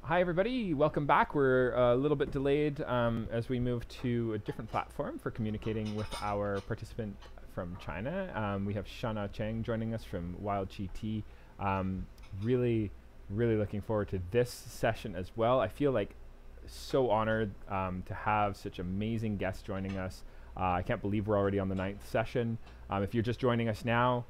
Hi, everybody. Welcome back. We're a little bit delayed as we move to a different platform for communicating with our participant from China. We have Shana Cheng joining us from Wild Chi Tea. Really, really looking forward to this session as well. I feel like so honored to have such amazing guests joining us. I can't believe we're already on the 9th session. If you're just joining us now,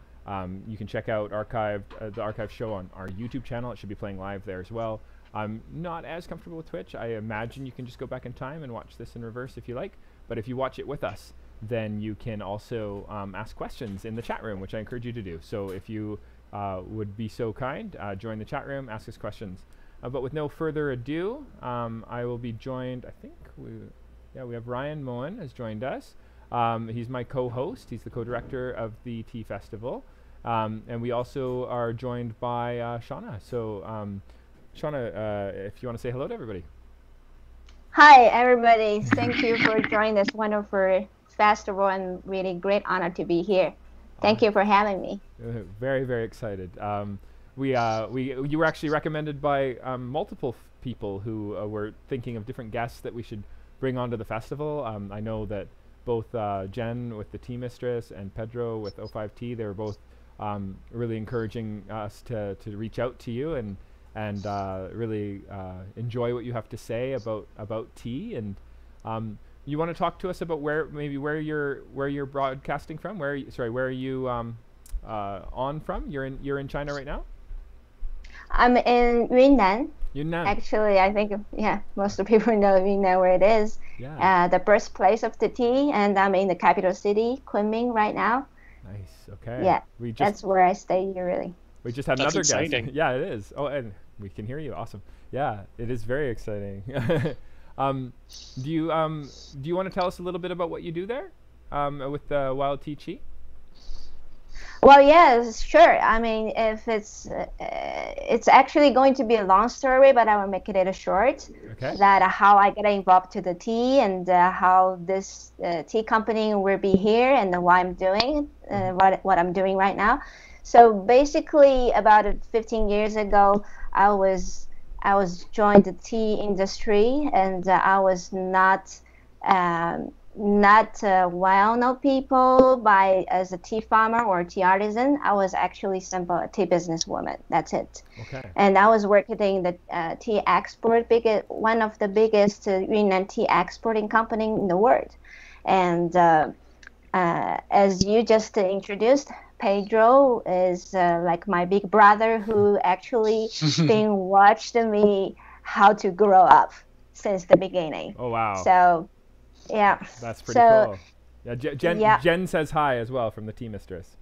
you can check out the archive show on our YouTube channel. It should be playing live there as well. I'm not as comfortable with Twitch. I imagine you can just go back in time and watch this in reverse if you like. But if you watch it with us, then you can also ask questions in the chat room, which I encourage you to do. So if you would be so kind, join the chat room, ask us questions. But with no further ado, I will be joined, I think, we have Ryan Moen has joined us. He's my co-host. He's the co-director of the Tea Festival. And we also are joined by Shana. So Shana, if you want to say hello to everybody. Hi, everybody. Thank you for joining this wonderful festival, and really great honor to be here. Thank you for having me. Very, very excited. You were actually recommended by multiple people who were thinking of different guests that we should bring onto the festival. I know that both Jen with the Tea Mistress and Pedro with O5T, they were both really encouraging us to reach out to you and really enjoy what you have to say about tea. And you want to talk to us about where you're broadcasting from? Where are you on from? You're in China right now? I'm in Yunnan. Yunnan. Actually, I think most of people know Yunnan where it is. Yeah. The birthplace of the tea, and I'm in the capital city, Kunming, right now. Nice. Okay. Yeah. That's where I stay usually. We just had another exciting. guest. Yeah, it is. Oh, and we can hear you. Awesome. Yeah, it is very exciting. Do you want to tell us a little bit about what you do there with the Wild Tea Chi? Well, yes, sure. I mean, if it's actually going to be a long story, but I will make it short. Okay. That how I get involved to the tea, and how this tea company will be here, and why I'm doing what I'm doing right now. So basically, about 15 years ago, I was joined the tea industry, and I was not well-known people as a tea farmer or tea artisan. I was actually simple a tea businesswoman. That's it. Okay. And I was working in the tea export, one of the biggest Yunnan tea exporting company in the world. And as you just introduced, Pedro is like my big brother who actually been watched me how to grow up since the beginning. Oh, wow. So, yeah. That's pretty cool. Yeah, Jen says hi as well from the Tea Mistress.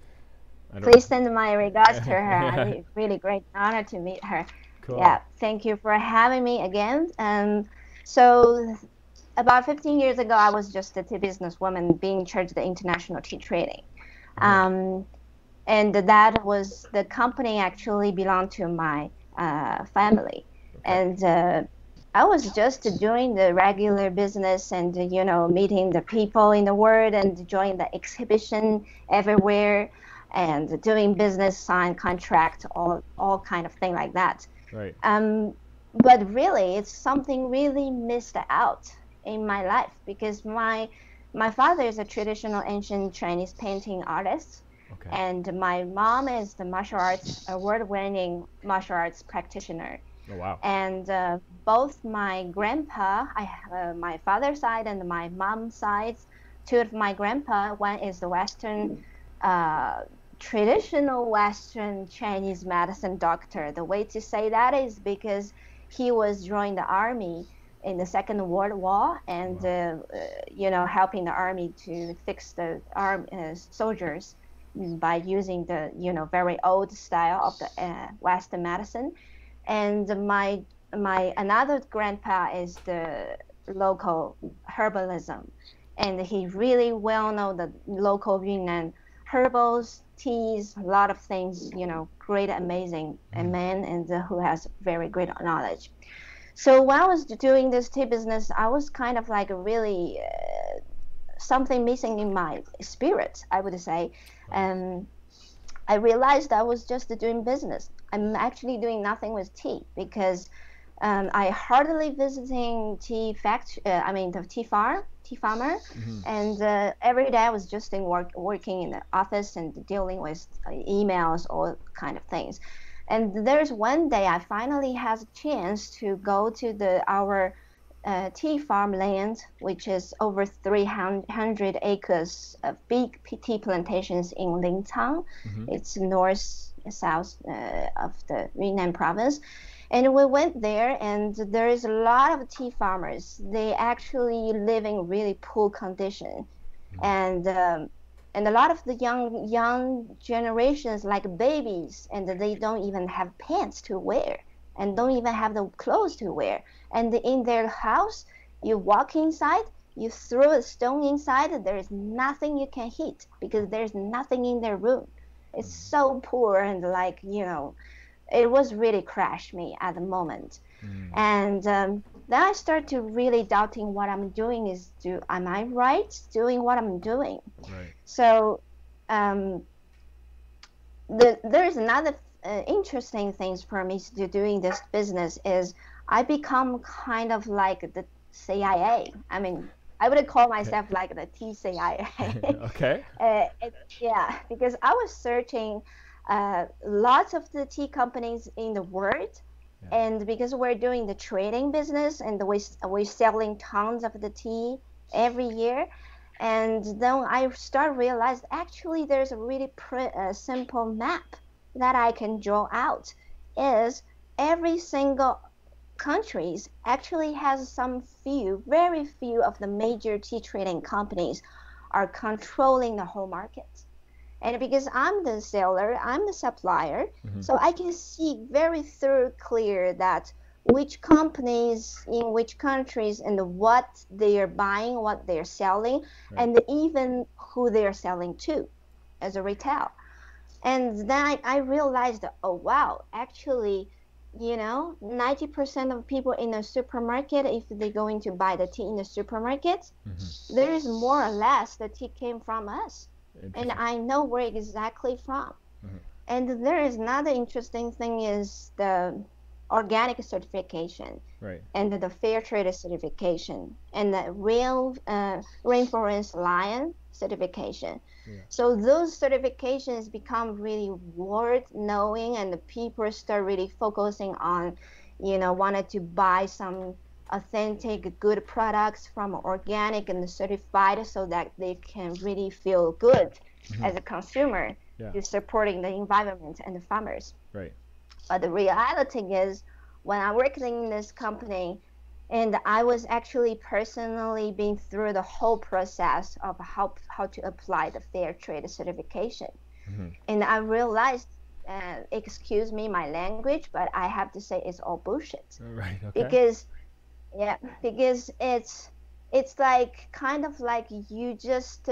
Please send my regards to her. Really great honor to meet her. Cool. Yeah, thank you for having me again. So about 15 years ago, I was just a tea businesswoman being in charge of the international tea trading. And that was the company actually belonged to my family. Okay. And I was just doing the regular business and, meeting the people in the world and joining the exhibition everywhere and doing business, sign contract, all kind of thing like that. Right. But really, it's something really missed out in my life because my father is a traditional ancient Chinese painting artist. Okay. And my mom is the martial arts, award-winning martial arts practitioner. Oh, wow. And both my grandpa, my father's side and my mom's side, two of my grandpa, one is the Western, traditional Western Chinese medicine doctor. The way to say that is because he was joining the army in the Second World War and, helping the army to fix the soldiers by using the, very old style of the Western medicine. And my another grandpa is the local herbalism, and he really well know the local Yunnan herbals, teas, a lot of things, great, amazing man, and who has very great knowledge. So when I was doing this tea business, I was kind of like really something missing in my spirit, I would say. I realized I was just doing business. I'm actually doing nothing with tea because I hardly visiting the tea farmer, and every day I was just working in the office and dealing with emails, all kind of things. And there's one day I finally has a chance to go to our tea farmland, which is over 300 acres of big tea plantations in Linzang. It's north south of the Yunnan province. And we went there, and there is a lot of tea farmers. They actually live in really poor condition, and a lot of the young generations like babies, and they don't even have pants to wear, and don't even have the clothes to wear. And in their house, you walk inside, you throw a stone inside, there is nothing you can hit because there's nothing in their room. It's so poor, and it was really crashed me at the moment. And then I start to really doubting what I'm doing am I right doing what I'm doing? Right. So there's another interesting things for me to doing this business is I become kind of like the CIA. I mean, I would call myself like the TCIA. Okay. Yeah, because I was searching lots of the tea companies in the world, and because we're doing the trading business and we're selling tons of the tea every year, and then I start realize actually there's a really simple map that I can draw out. Is every single countries actually has very few of the major tea trading companies are controlling the whole market. And because I'm the seller, I'm the supplier, so I can see very clear that which companies in which countries and what they are buying, what they're selling, and even who they're selling to as a retail. And then I realized, oh wow, actually, 90% of people in the supermarket, if they're going to buy the tea in the supermarket, there is more or less the tea came from us. And I know where exactly from. And there is another interesting thing is the organic certification, and the fair trade certification, and the rainforest lion certification. So those certifications become really worth knowing, and the people start really focusing on, wanted to buy some authentic, good products from organic and certified, so that they can really feel good as a consumer to supporting the environment and the farmers. Right. But the reality is, when I worked in this company, and I was actually personally being through the whole process of how to apply the fair trade certification. And I realized, excuse me my language, but I have to say it's all bullshit. Right. Okay. Because it's like kind of like you just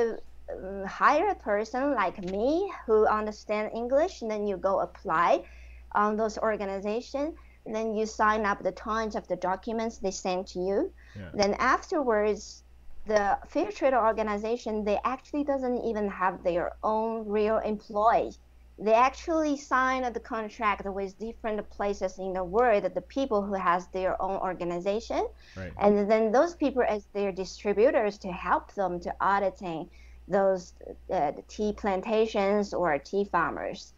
hire a person like me who understand English, and then you go apply on those organizations. Then you sign up the tons of the documents they send to you. Then afterwards, the fair trade organization, they actually doesn't even have their own real employees. They actually sign the contract with different places in the world, the people who has their own organization. And then those people as their distributors to help them to auditing those the tea plantations or tea farmers.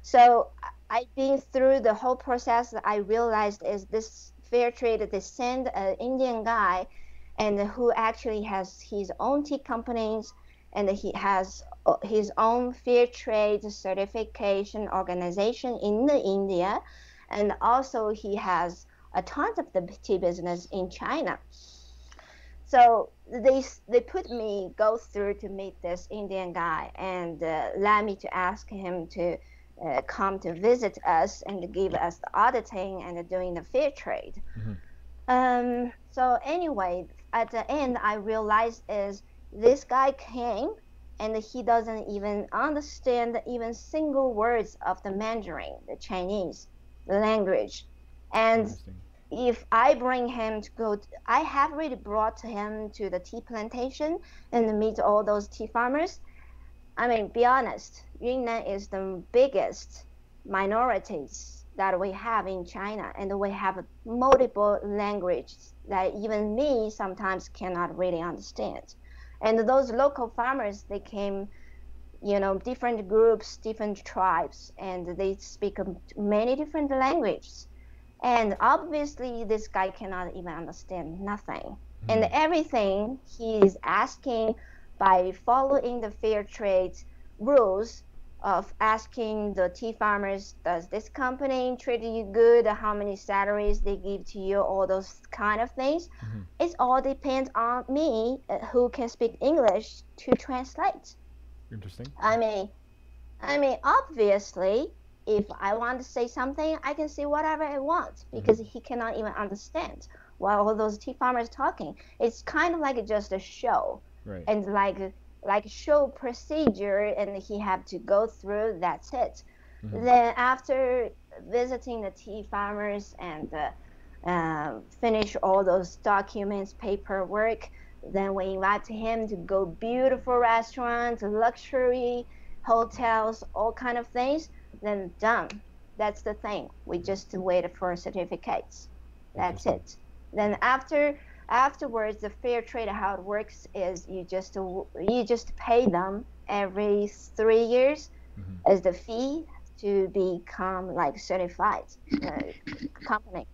So I've been through the whole process. I realized is this fair trade, they send an Indian guy, and who actually has his own tea companies, and he has his own fair trade certification organization in India, and also he has a ton of the tea business in China. So they put me go through to meet this Indian guy, and let me to ask him to come to visit us and give us the auditing and doing the fair trade. So anyway, at the end, I realized is this guy came and he doesn't even understand even single words of the Mandarin, the Chinese language. And if I bring him to go, I have already brought him to the tea plantation and meet all those tea farmers. I mean, be honest, Yunnan is the biggest minorities that we have in China, and we have multiple languages that even me sometimes cannot really understand. And those local farmers, they came, different groups, different tribes, and they speak many different languages. And obviously, this guy cannot even understand nothing. And Mm. everything he is asking by following the fair trade rules of asking the tea farmers, does this company treat you good? How many salaries they give to you? All those kind of things. Mm-hmm. It all depends on me, who can speak English, to translate. Interesting. I mean, obviously, if I want to say something, I can say whatever I want because Mm-hmm. he cannot even understand while all those tea farmers talking. It's kind of like just a show, Right. and like show procedure, and he have to go through. That's it. Mm-hmm. Then after visiting the tea farmers and finish all those documents, paperwork, then we invite him to go beautiful restaurants, luxury hotels, all kind of things, then done. That's the thing. We just wait for certificates. That's Interesting. it. Then afterwards, the fair trade, how it works is you just pay them every 3 years Mm-hmm. as the fee to become like certified company.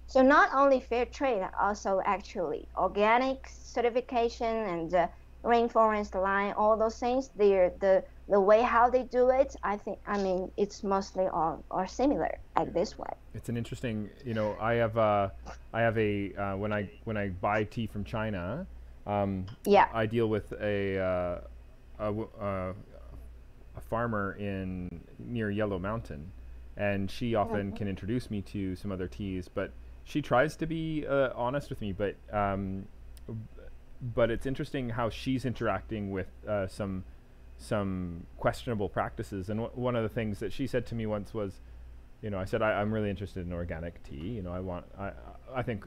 So not only fair trade, also actually organic certification and rainforest line, all those things. They're the way how they do it. I mean, it's mostly all or similar like this way. It's an interesting, I have a when I buy tea from China, Yeah. I deal with a, w- a farmer in near Yellow Mountain, and she often Mhm. can introduce me to some other teas, but she tries to be honest with me, but it's interesting how she's interacting with some questionable practices. And one of the things that she said to me once was, I said I'm really interested in organic tea. I think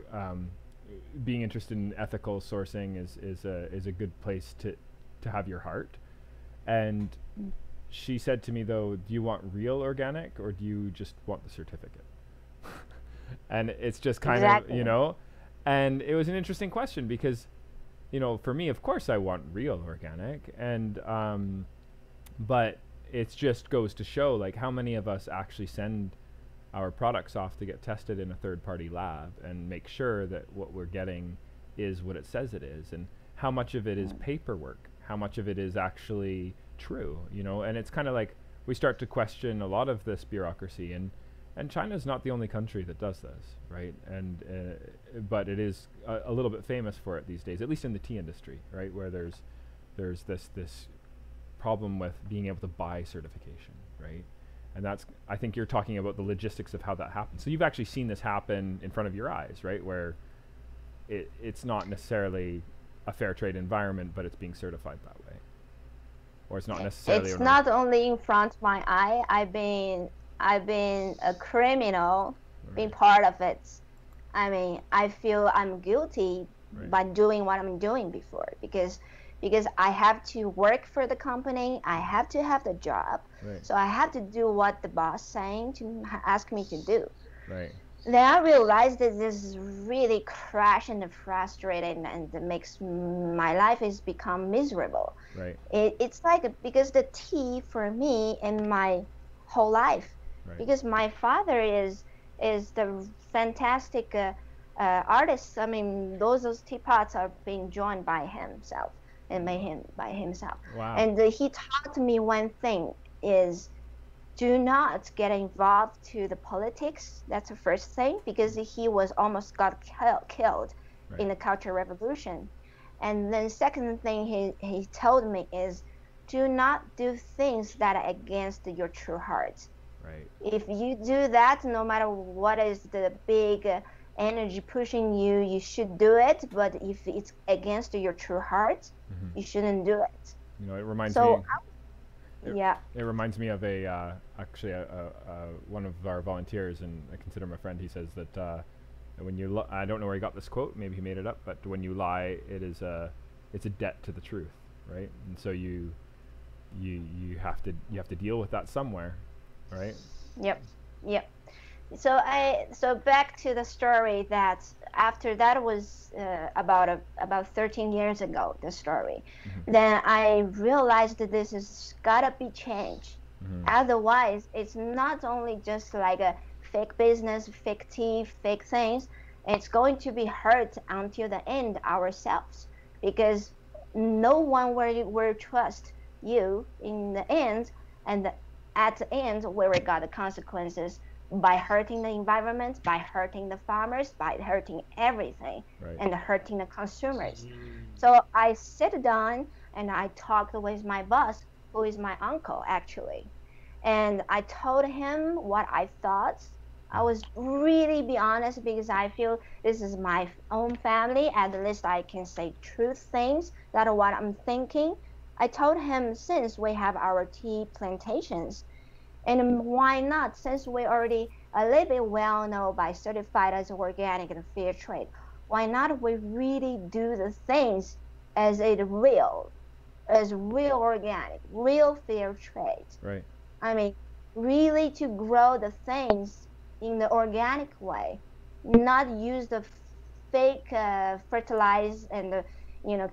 being interested in ethical sourcing is a good place to have your heart. And she said to me, though, do you want real organic or do you just want the certificate? And it's just kind of, Exactly. and it was an interesting question because, for me, of course, I want real organic, and but it just goes to show like how many of us actually send our products off to get tested in a third-party lab and make sure that what we're getting is what it says it is, and how much of it is paperwork, how much of it is actually true, and it's kind of like we start to question a lot of this bureaucracy, and China's not the only country that does this, right? And but it is a little bit famous for it these days, at least in the tea industry, right? Where there's this problem with being able to buy certification, right? And I think you're talking about the logistics of how that happens. So you've actually seen this happen in front of your eyes, right? Where it's not necessarily a fair trade environment, but it's being certified that way, or it's not necessarily. It's not only in front of my eye. I've been a criminal, being Right. part of it. I mean, I feel I'm guilty Right. by doing what I'm doing before because I have to work for the company. I have to have the job. Right. So I have to do what the boss saying to ask me to do. Right. Then I realized that this is really crash and frustrating, and it makes my life is become miserable. Right. It's like because the tea for me in my whole life, Right. because my father is the fantastic artist. I mean, those teapots are being joined by himself and made him by himself. Wow. And he taught me one thing is do not get involved to the politics. That's the first thing because he was almost got killed Right. in the Cultural Revolution. And then second thing he told me is do not do things that are against your true heart. Right. If you do that, no matter what is the big energy pushing you, you should do it. But if it's against your true heart, Mm-hmm. you shouldn't do it. It reminds So me. yeah. It reminds me of actually one of our volunteers, and I consider him a friend. He says that when you I don't know where he got this quote. Maybe he made it up. But when you lie, it's a debt to the truth, right? And so you have to deal with that somewhere, right? Yep. Yep. So back to the story that after that was about 13 years ago, the story. Mm-hmm. Then I realized that this is gotta be changed. Mm-hmm. Otherwise, it's not only just like a fake business, fake tea, fake things. It's going to be hurt until the end ourselves because no one will trust you in the end, and at the end we will got the consequences by hurting the environment, by hurting the farmers, by hurting everything, Right. and hurting the consumers. So I sit down and I talked with my boss, who is my uncle actually, and I told him what I thought. I was really be honest because I feel this is my own family. At least I can say truth things. That are what I'm thinking. I told him since we have our tea plantations, and why not? Since we already a little bit well known by certified as organic and fair trade, why not we really do the things as it real, as real organic, real fair trade? Right. I mean, really to grow the things in the organic way, not use the fake fertilize and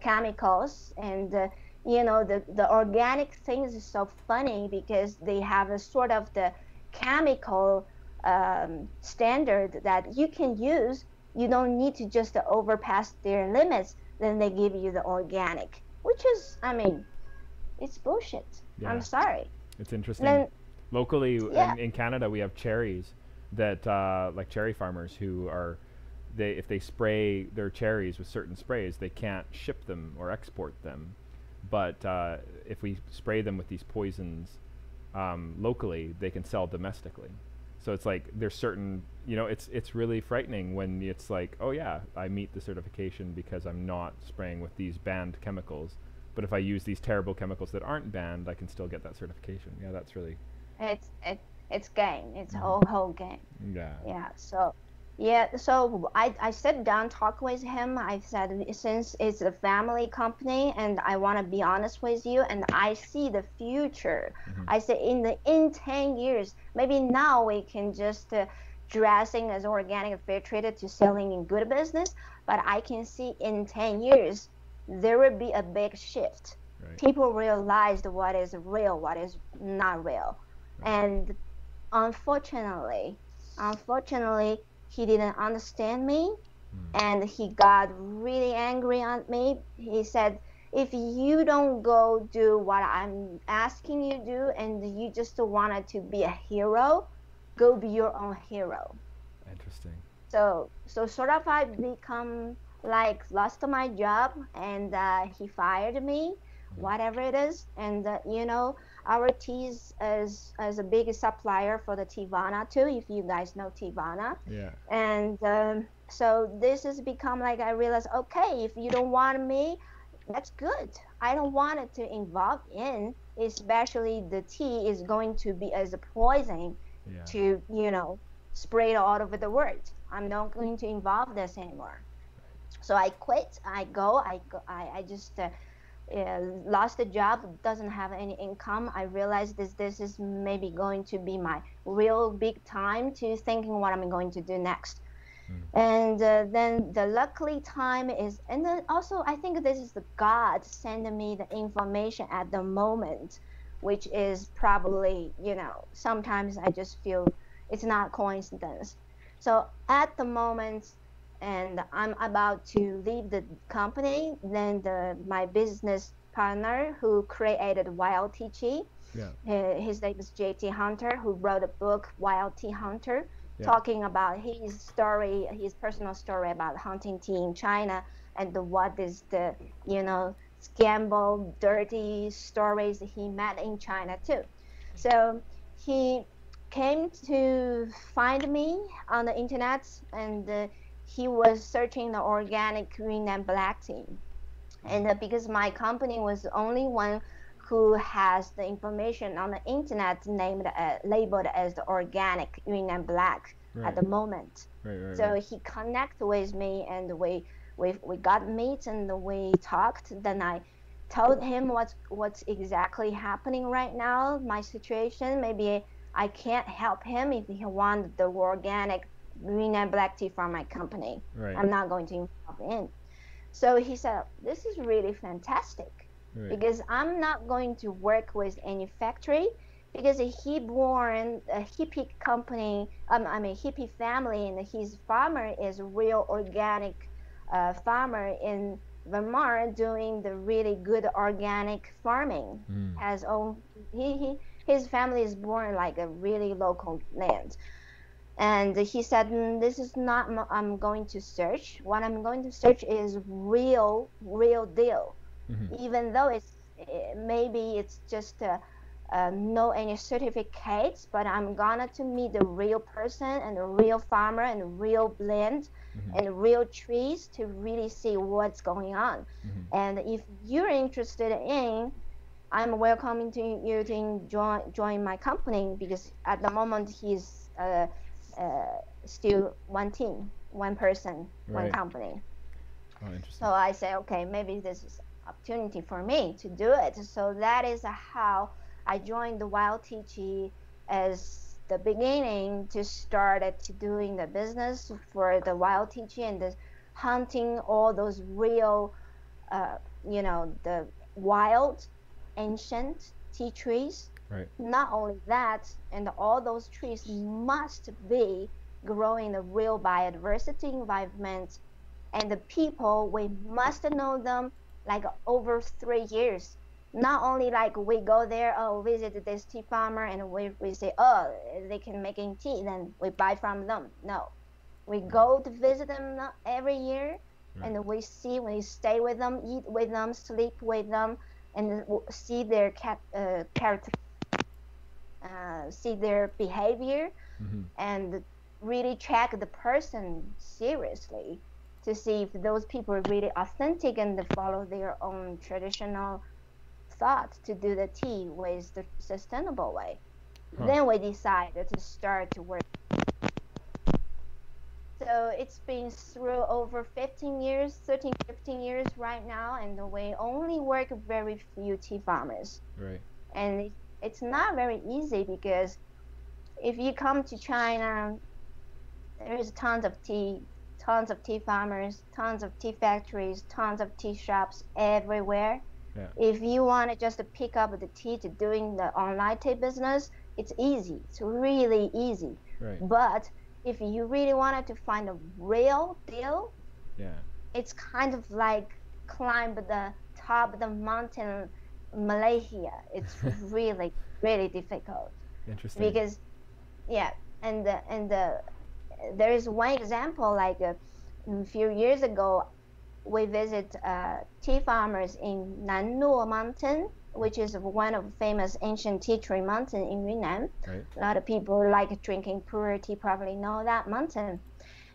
chemicals and the organic things is so funny because they have a sort of the chemical standard that you can use. You don't need to just overpass their limits. Then they give you the organic, which is, I mean, it's bullshit. I'm Yeah. sorry. It's interesting. Then Locally yeah, in Canada, we have cherries that like cherry farmers who are if they spray their cherries with certain sprays, they can't ship them or export them. But if we spray them with these poisons locally, they can sell domestically. So it's like there's certain, it's really frightening when it's like, oh yeah, I meet the certification because I'm not spraying with these banned chemicals. But if I use these terrible chemicals that aren't banned, I can still get that certification. Yeah, that's really. it's it, it's game. It's Hmm. whole game. Yeah. Yeah. So I sat down, talk with him. I said, since it's a family company, and I want to be honest with you, and I see the future. Hmm. I said in 10 years, maybe now we can just dressing as organic and fair traded to selling in good business, but I can see in 10 years there will be a big shift. Right. People realized what is real, what is not real, Right. and unfortunately, unfortunately, he didn't understand me Mm. and he got really angry on me. He said, if you don't go do what I'm asking you to do and you just wanted to be a hero, go be your own hero. Interesting. So sort of I become like lost my job and he fired me, Mm. whatever it is. And our tea is as a big supplier for the Tivana too, if you guys know Tivana. Yeah. And so this has become like I realized, okay, if you don't want me, that's good. I don't want it to involve in, especially the tea is going to be as a poison Yeah. to spread all over the world. I'm not going to involve this anymore. So I quit. I just lost the job. Doesn't have any income. I realized this is maybe going to be my real big time to thinking what I'm going to do next. Mm. And then the luckily time is, and then also I think this is the God sending me the information at the moment, which is probably, sometimes I just feel it's not coincidence. So at the moment, and I'm about to leave the company, then my business partner who created Wild TG, Yeah. his name is JT Hunter, who wrote a book, Wild Tea Hunter, Yeah. talking about his story, his personal story about hunting tea in China and what is the, scandal, dirty stories he met in China too. So he came to find me on the internet and he was searching the organic green and black tea. And because my company was the only one who has the information on the internet named labeled as the organic green and black at Right. the moment. Right. Right. So Right. he connected with me and we got meet and we talked. Then I told him what's exactly happening right now, my situation. Maybe I can't help him if he wants the organic Yunnan black tea from my company. Right. I'm not going to involve in. So he said, this is really fantastic Right. because I'm not going to work with any factory because he born a hippie company, I mean hippie family, and his farmer is a real organic farmer in Vermont doing the really good organic farming. Mm. Has own his family is born like a really local land. And he said, this is not I'm going to search. What I'm going to search is real deal. Mm-hmm. Even though maybe it's just no any certificates, but I'm gonna to meet the real person and the real farmer and the real blend Mm-hmm. and real trees to really see what's going on. Mm-hmm. And if you're interested in, I'm welcoming to you to join my company because at the moment he's still one team, one person, one Right. company. Oh, So interesting. I say, okay, maybe this is opportunity for me to do it. So that is how I joined the Wild TG as the beginning to start to doing the business for the Wild TG and the hunting all those real, uh, the wild ancient tea trees. Right. Not only that, and all those trees must be growing the real biodiversity environment, and the people we must know them like over 3 years. Not only like we go there, oh, visit this tea farmer, and we say, oh, they can make tea, then we buy from them. No, we Right. go to visit them every year, Right. and we stay with them, eat with them, sleep with them, and see their character, see their behavior, Mm-hmm. and really check the person seriously to see if those people are really authentic and they follow their own traditional thought to do the tea with the sustainable way. Huh. Then we decided to start to work. So it's been through over 15 years, 13, 15 years right now, and we only work with very few tea farmers. Right. And it's not very easy because if you come to China, there's tons of tea farmers, tons of tea factories, tons of tea shops everywhere. Yeah. If you want to just pick up the tea to doing the online tea business, it's easy. It's really easy. Right. But if you really wanted to find a real deal, Yeah. it's kind of like climb the top of the mountain, Malaysia. It's really, really difficult Interesting. because, yeah, and there is one example like a few years ago we visit tea farmers in Nanluo Mountain, which is one of the famous ancient tea tree mountain in Yunnan. Right. A lot of people like drinking pure tea probably know that mountain.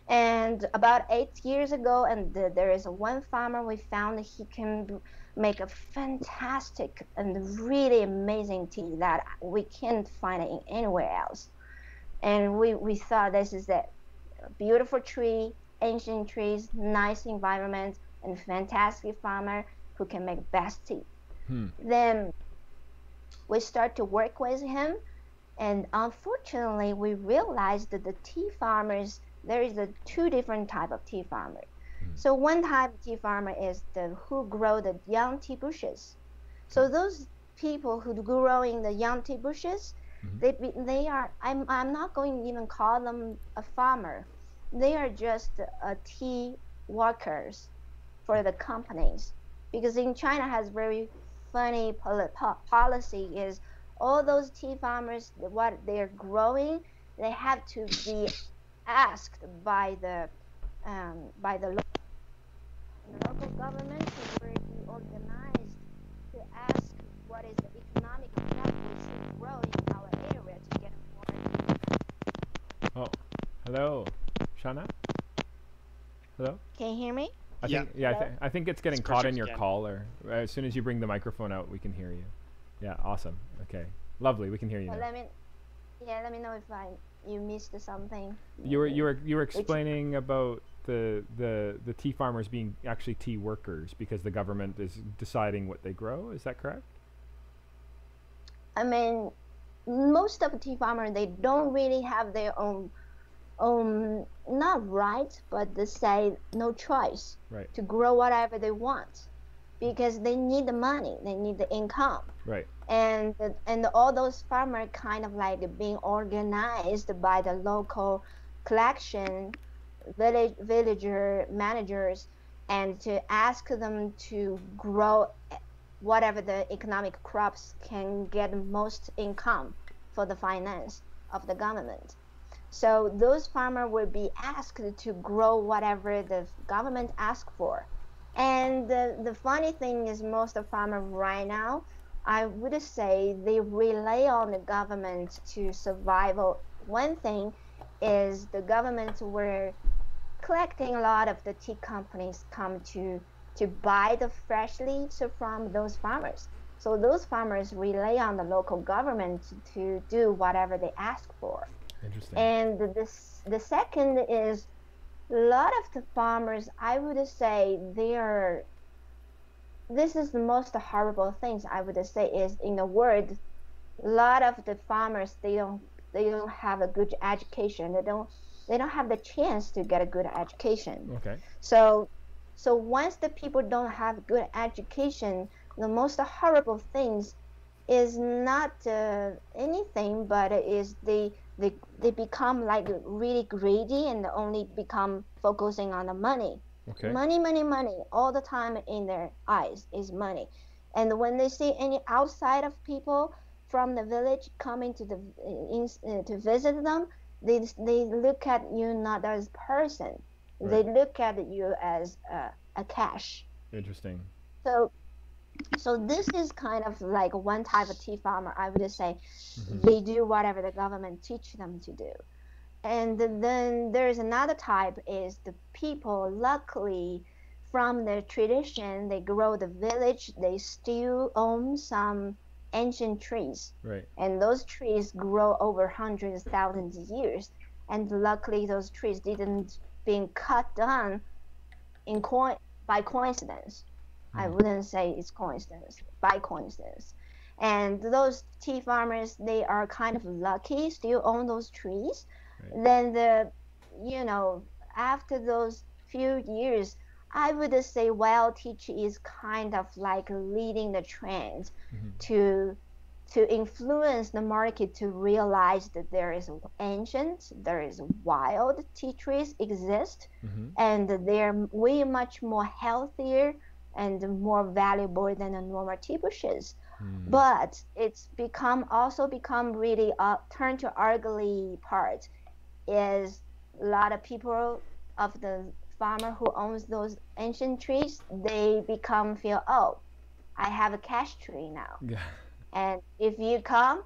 And about 8 years ago, and there is one farmer we found he can make a fantastic and really amazing tea that we can't find it anywhere else. And we thought this is a beautiful tree, ancient trees, nice environment, and fantastic farmer who can make best tea. Hmm. Then we start to work with him, and unfortunately we realized that the tea farmers, there is a two different type of tea farmer. So one type of tea farmer is the who grow the young tea bushes. So those people who growing the young tea bushes, they are, I'm not going to even call them a farmer. They are just tea workers for the companies, because in China has very funny policy is all those tea farmers what they're growing, they have to be asked by the local government to be organized to ask what is the economic effect we should grow in our area to get more. Oh, hello, Shana. Hello. Can you hear me? I Yeah. think yeah. Hello? I think it's getting It's caught in perfect your again. call, or as soon as you bring the microphone out, we can hear you. Yeah. Awesome. Okay. Lovely. We can hear you Well, now. let me know if you missed something. You were explaining about the tea farmers being actually tea workers because the government is deciding what they grow. Is that correct? I mean, most of the tea farmers, they don't really have their own, not right, but they say no choice Right. to grow whatever they want because they need the money, they need the income. Right. And all those farmers kind of like being organized by the local collection villager managers, and to ask them to grow whatever the economic crops can get most income for the finance of the government. So those farmers will be asked to grow whatever the government asks for. And the funny thing is, most of farmers right now, I would say they rely on the government to survive. One thing is the government were collecting a lot of the tea companies come to buy the fresh leaves from those farmers. So those farmers rely on the local government to do whatever they ask for. Interesting. And the second is a lot of the farmers, I would say, they are, this is the most horrible things I would say is in the world. A lot of the farmers, they don't have a good education. They don't have the chance to get a good education. Okay. So once the people don't have good education, the most horrible things is not anything, but is they become like really greedy and only become focusing on the money. Okay. Money, money, money. All the time in their eyes is money. And when they see any outside of people from the village coming to to visit them, they look at you not as person. They Right. look at you as a cash. Interesting. So so this is kind of like one type of tea farmer. I would say Mm-hmm. they do whatever the government teach them to do. And then there's another type is the people, luckily, from their tradition, they grow the village, they still own some ancient trees. Right. And those trees grow over hundreds, thousands of years. And luckily those trees didn't being cut down in by coincidence. I Mm. wouldn't say it's coincidence, by coincidence. And those tea farmers, they are kind of lucky, still own those trees. Right. Then after those few years, I would say wild tea tree is kind of like leading the trend Mm-hmm. to to influence the market to realize that there is ancient, there is wild tea trees exist, Mm-hmm. and they're way much more healthier and more valuable than the normal tea bushes. Mm. But it's become really turned to ugly part is a lot of people of the farmer who owns those ancient trees, they become feel, oh, I have a cash tree now, Yeah. and if you come,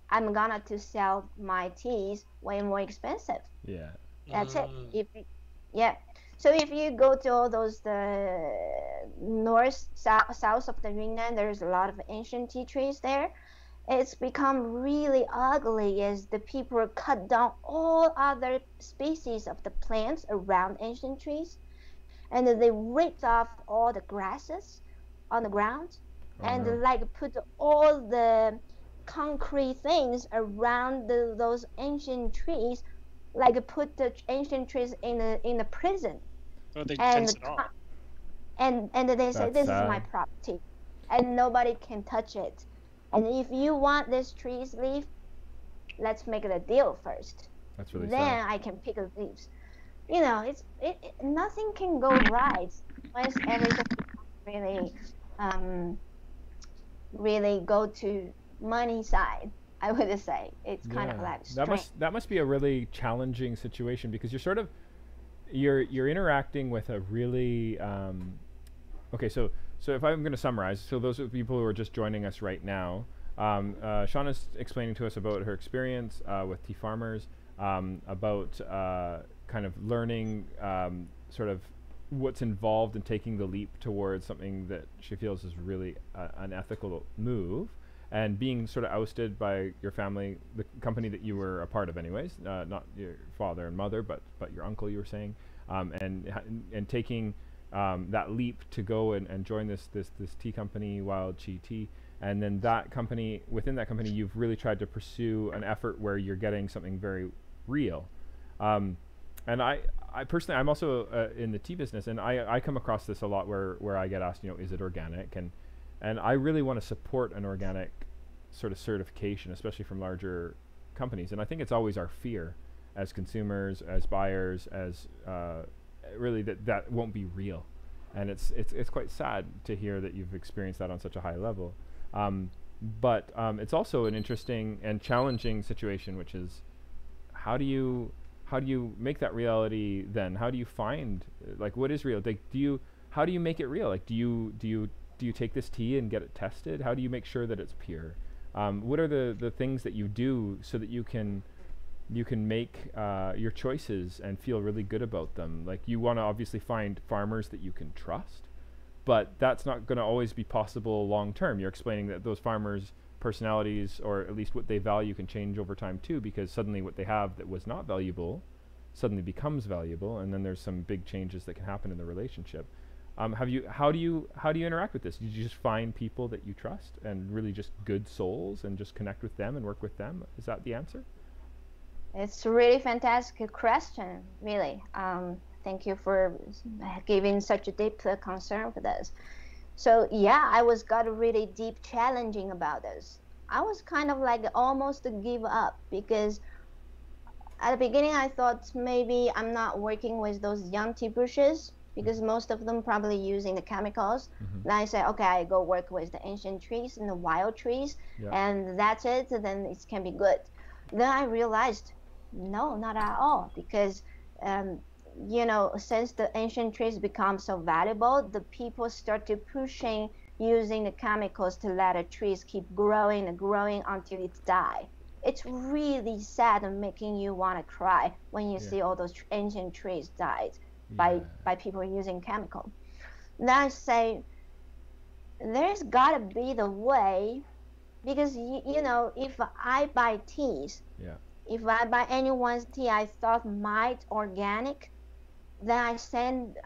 I'm gonna to sell my teas way more expensive. Yeah. That's it. Mm. Yeah. So if you go to all those the north south of the Yunnan, there's a lot of ancient tea trees there. It's become really ugly as the people cut down all other species of the plants around ancient trees, and they ripped off all the grasses on the ground, Oh and no. like put all the concrete things around those ancient trees, like put the ancient trees in the prison, Oh, they fence and it off. and they say That's this is my sad. property, and nobody can touch it. And if you want this tree's leaf, let's make it a deal first. That's really sad. Then I can pick the leaves. Nothing can go right once everything really um really go to money side. I would say it's kind of Yeah. like That strange. must be a really challenging situation because you're sort of you're interacting with a really okay, so if I'm going to summarize, so those are people who are just joining us right now. Shauna's explaining to us about her experience with tea farmers, about kind of learning sort of what's involved in taking the leap towards something that she feels is really an ethical move, and being sort of ousted by your family, the company that you were a part of, anyways, not your father and mother, but your uncle, you were saying, and taking that leap to go and join this tea company, Wild Chi Tea, and then within that company, you've really tried to pursue an effort where you're getting something very real. Um, and I personally, I'm also in the tea business, and I come across this a lot where I get asked, is it organic? And I really want to support an organic sort of certification, especially from larger companies. And I think it's always our fear as consumers, as buyers, as really that won't be real. And it's quite sad to hear that you've experienced that on such a high level. But it's also an interesting and challenging situation, which is how do you make that reality then? How do you find like what is real? Like how do you make it real? Like do you take this tea and get it tested? How do you make sure that it's pure? What are the things that you do so that you can make your choices and feel really good about them? Like you want to obviously find farmers that you can trust, but that's not going to always be possible long term. You're explaining that those farmers' personalities, or at least what they value, can change over time too, because suddenly what they have that was not valuable suddenly becomes valuable, and then there's some big changes that can happen in the relationship. How do you interact with this? Do you just find people that you trust and really just good souls and just connect with them and work with them? Is that the answer? It's a really fantastic question, really. Thank you for giving such a deep concern for this. So yeah, I got really deep challenging about this. I was kind of like almost to give up, because at the beginning I thought maybe I'm not working with those young tea bushes, because most of them probably using the chemicals. Mm-hmm. Then I said, okay, I go work with the ancient trees and the wild trees, and that's it. Then it can be good. Then I realized, no, not at all, because since the ancient trees become so valuable, the people start to pushing using the chemicals to let the trees keep growing and growing until it die. It's really sad and making you want to cry when you see all those ancient trees died by people using chemical. Then I say, there's gotta be the way, because if I buy teas, if I buy anyone's tea I thought might organic, then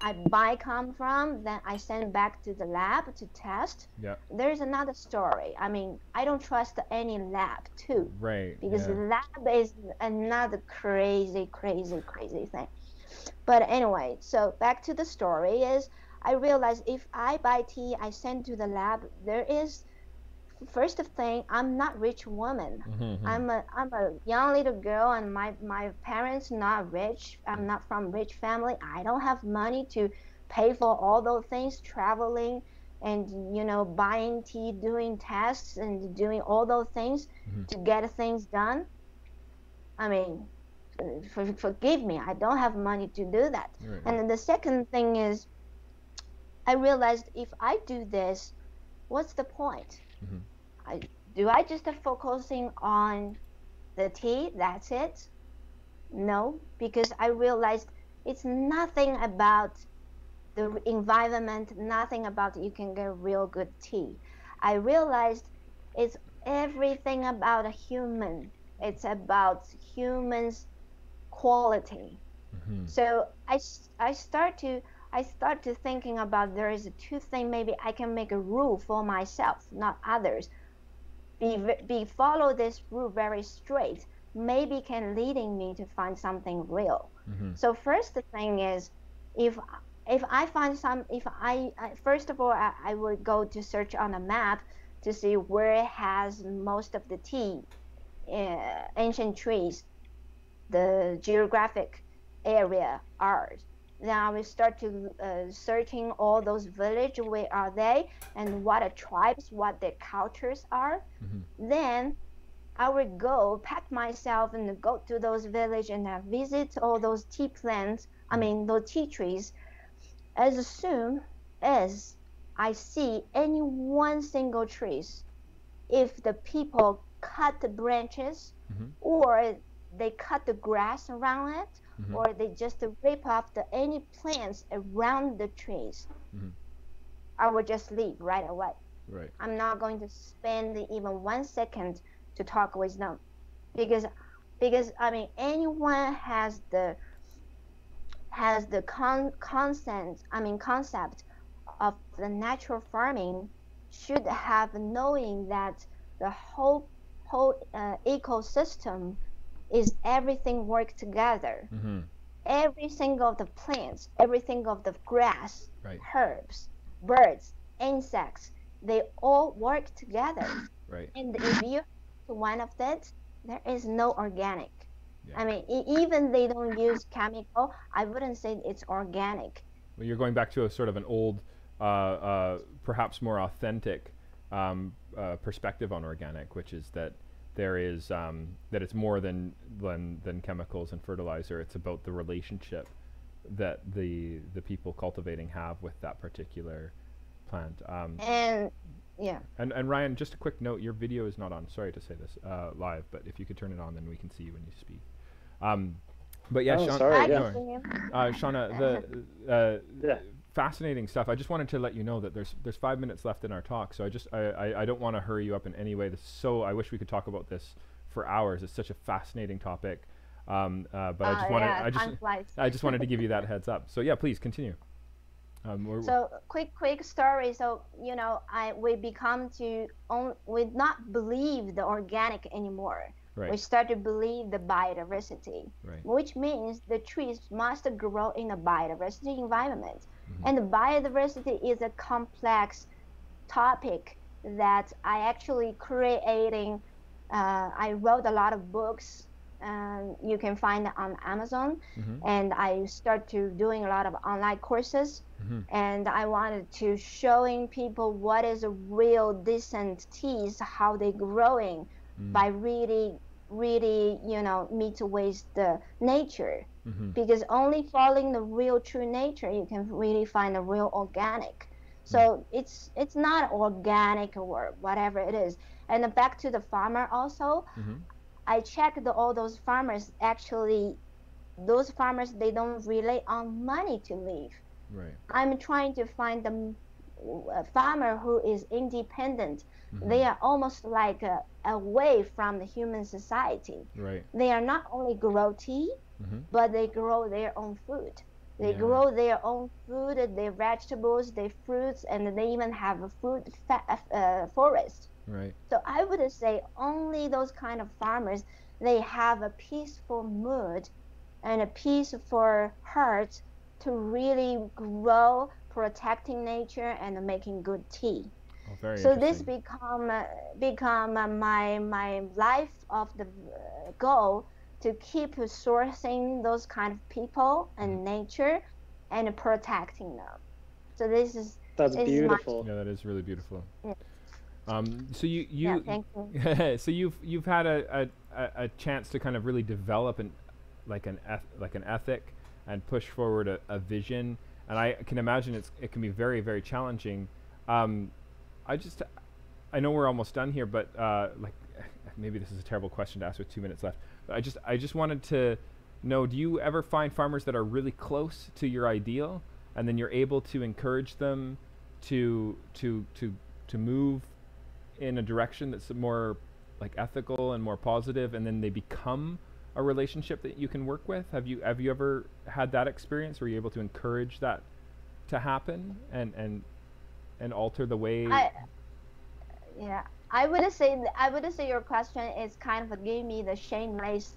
I buy come from, then I send back to the lab to test. There's another story. I mean, I don't trust any lab too, right? Because the lab is another crazy thing. But anyway, so back to the story is, I realized if I buy tea I send to the lab, there is, first thing, I'm not rich woman. Mm-hmm. I'm a young little girl, and my parents not rich. I'm not from rich family. I don't have money to pay for all those things, traveling and buying tea, doing tests and doing all those things to get things done. I mean, forgive me, I don't have money to do that. Right. And then the second thing is, I realized if I do this, what's the point? Mm-hmm. Do I just focusing on the tea? That's it? No, because I realized it's nothing about the environment, nothing about you can get real good tea. I realized it's everything about a human. It's about humans' quality. Mm-hmm. So I start to thinking about, there is two things maybe I can make a rule for myself, not others. Follow this rule very straight, maybe can leading me to find something real. Mm-hmm. So first thing is, if I find first of all, I would go to search on a map to see where it has most of the tea, ancient trees, the geographic area are. Then I will start to searching all those villages, where are they, and what are tribes, what their cultures are. Mm-hmm. Then I will go pack myself and go to those villages and visit all those tea plants. I mean those tea trees. As soon as I see any one single trees, if the people cut the branches, or they cut the grass around it, or they just rip off any plants around the trees, I will just leave right away. Right. I'm not going to spend even 1 second to talk with them, because I mean, anyone has the concept of the natural farming should have knowing that the whole ecosystem is everything work together. Mm-hmm. Every single of the plants, everything of the grass, Right. herbs, birds, insects, they all work together. Right. And if you one of that, there is no organic. Yeah. I mean, even they don't use chemical, I wouldn't say it's organic. Well, you're going back to a sort of an old, perhaps more authentic perspective on organic, which is that there is that it's more than chemicals and fertilizer. It's about the relationship that the people cultivating have with that particular plant. And yeah. And Ryan, just a quick note: your video is not on. Sorry to say this live, but if you could turn it on, then we can see you when you speak. But yeah, Oh, Shana, sorry, I yeah. can see him. Shauna, the Yeah. fascinating stuff. I just wanted to let you know that there's 5 minutes left in our talk, so I don't want to hurry you up in any way. I wish we could talk about this for hours. It's such a fascinating topic. But I just wanted to give you that heads up. So yeah, please continue. So quick story. So we not believe the organic anymore. Right. We start to believe the biodiversity, Right. which means the trees must grow in a biodiversity environment. Mm-hmm. And the biodiversity is a complex topic that I actually creating. I wrote a lot of books. You can find it on Amazon. Mm-hmm. And I start to doing a lot of online courses. Mm-hmm. And I wanted to showing people what is a real decent teas, how they growing by really meet with the nature. Mm-hmm. Because only following the real true nature you can really find the real organic. So it's not organic or whatever it is. And back to the farmer also, Mm-hmm. I checked all those farmers. Actually, those farmers, they don't rely on money to live. Right. I'm trying to find a farmer who is independent. Mm-hmm. They are almost like away from the human society. Right. They are not only grow tea, Mm-hmm. but they grow their own food. They Yeah. grow their own food, their vegetables, their fruits, and they even have a fruit forest. Right. So I would say only those kind of farmers, they have a peaceful mood and a peaceful heart to really grow, protecting nature and making good tea. Oh, very So this interesting. become my life of the goal to keep sourcing those kind of people and nature and protecting them. So this is That's is beautiful. Yeah, that is really beautiful. Yeah. So Yeah, thank you. so you've had a chance to kind of really develop an ethic and push forward a vision, and I can imagine it can be very, very challenging. I know we're almost done here, but maybe this is a terrible question to ask with 2 minutes left. But I just wanted to know: do you ever find farmers that are really close to your ideal, and then you're able to encourage them to move in a direction that's more like ethical and more positive, and then they become a relationship that you can work with? Have you ever had that experience where you're able to encourage that to happen and alter the way? I would say your question is kind of give me the shameless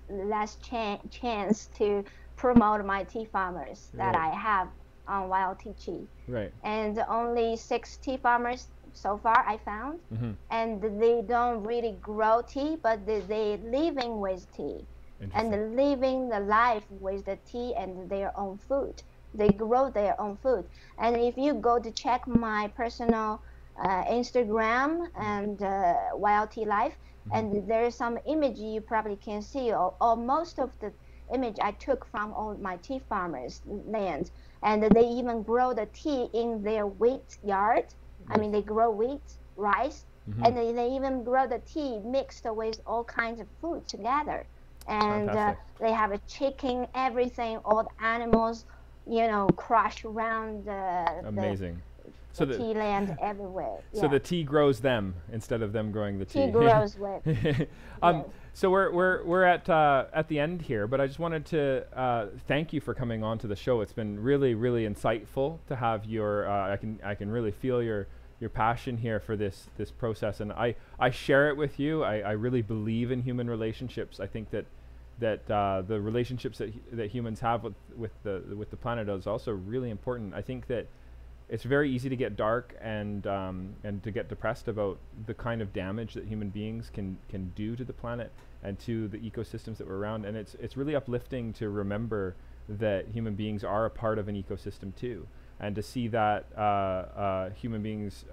chance to promote my tea farmers that Right. I have on Wild Tea. Right. And only 6 tea farmers so far I found. Mm-hmm. And they don't really grow tea, but they living with tea and living the life with the tea and their own food. They grow their own food. And if you go to check my personal Instagram and Wild Tea Life, and there's some image you probably can see, or most of the image I took from all my tea farmers' land, and they even grow the tea in their wheat yard. I mean, they grow wheat, rice, and they even grow the tea mixed with all kinds of food together. And they have a chicken, everything, all the animals, crush around Amazing. the tea land everywhere. So the tea grows them instead of them growing the tea. Tea grows with. Yes. So we're at the end here, but I just wanted to thank you for coming on to the show. It's been really, really insightful to have your. I can really feel your passion here for this process, and I share it with you. I really believe in human relationships. I think that the relationships that humans have with the planet is also really important. I think that it's very easy to get dark and to get depressed about the kind of damage that human beings can do to the planet and to the ecosystems that we're around. And it's really uplifting to remember that human beings are a part of an ecosystem too, and to see that human beings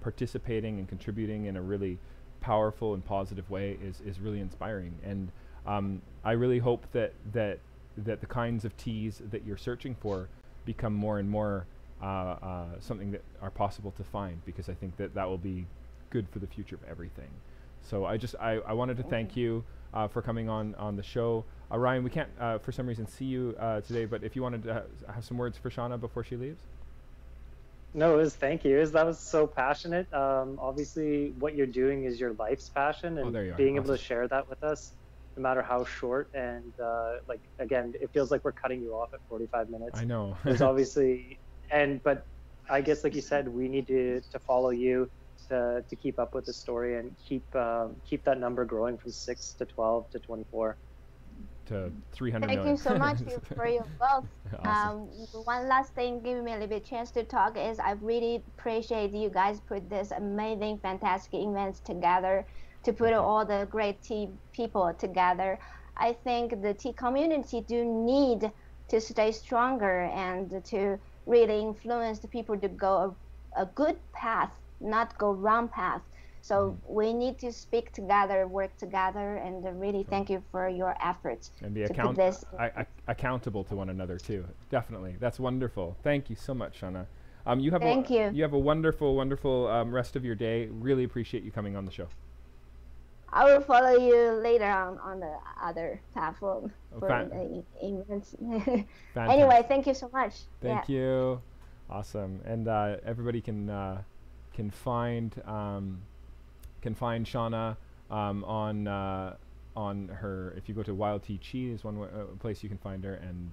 participating and contributing in a really powerful and positive way is really inspiring. And I really hope that the kinds of teas that you're searching for become more and more something that are possible to find, because I think that will be good for the future of everything. So I wanted to thank you for coming on the show. Ryan, we can't for some reason see you today, but if you wanted to have some words for Shana before she leaves. No, thank you. That was so passionate. Obviously, what you're doing is your life's passion, and being able to share that with us, no matter how short. And like, again, it feels like we're cutting you off at 45 minutes. I know. There's obviously, but I guess, like you said, we need to follow you to keep up with the story and keep that number growing from 6 to 12 to 24 to 300 Thank million. you so much for your both. Awesome. One last thing, giving me a little bit chance to talk, is I really appreciate you guys put this amazing, fantastic events together, to put all the great tea people together. I think the tea community do need to stay stronger and to really influence the people to go a good path, not go wrong path. So we need to speak together, work together, and really thank you for your efforts. And be accountable to one another too. Definitely. That's wonderful. Thank you so much, Shana. You have a wonderful, wonderful rest of your day. Really appreciate you coming on the show. I will follow you later on the other platform for the events. Anyway, thank you so much. Thank you. Awesome. And everybody can find Shana on her. If you go to Wild Tea Chi, is one place you can find her. And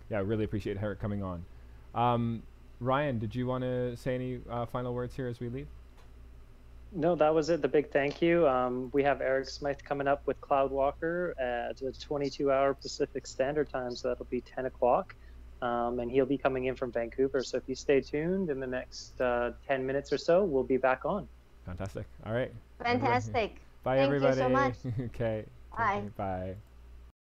I really appreciate her coming on. Ryan, did you want to say any final words here as we leave? No, that was it. The big thank you. We have Eric Smythe coming up with Cloudwalker at a 22-hour Pacific Standard Time, so that'll be 10 o'clock. And he'll be coming in from Vancouver. So if you stay tuned, in the next 10 minutes or so, we'll be back on. Fantastic. All right. Fantastic. Bye, everybody. Thank you so much. Okay. Bye. Bye.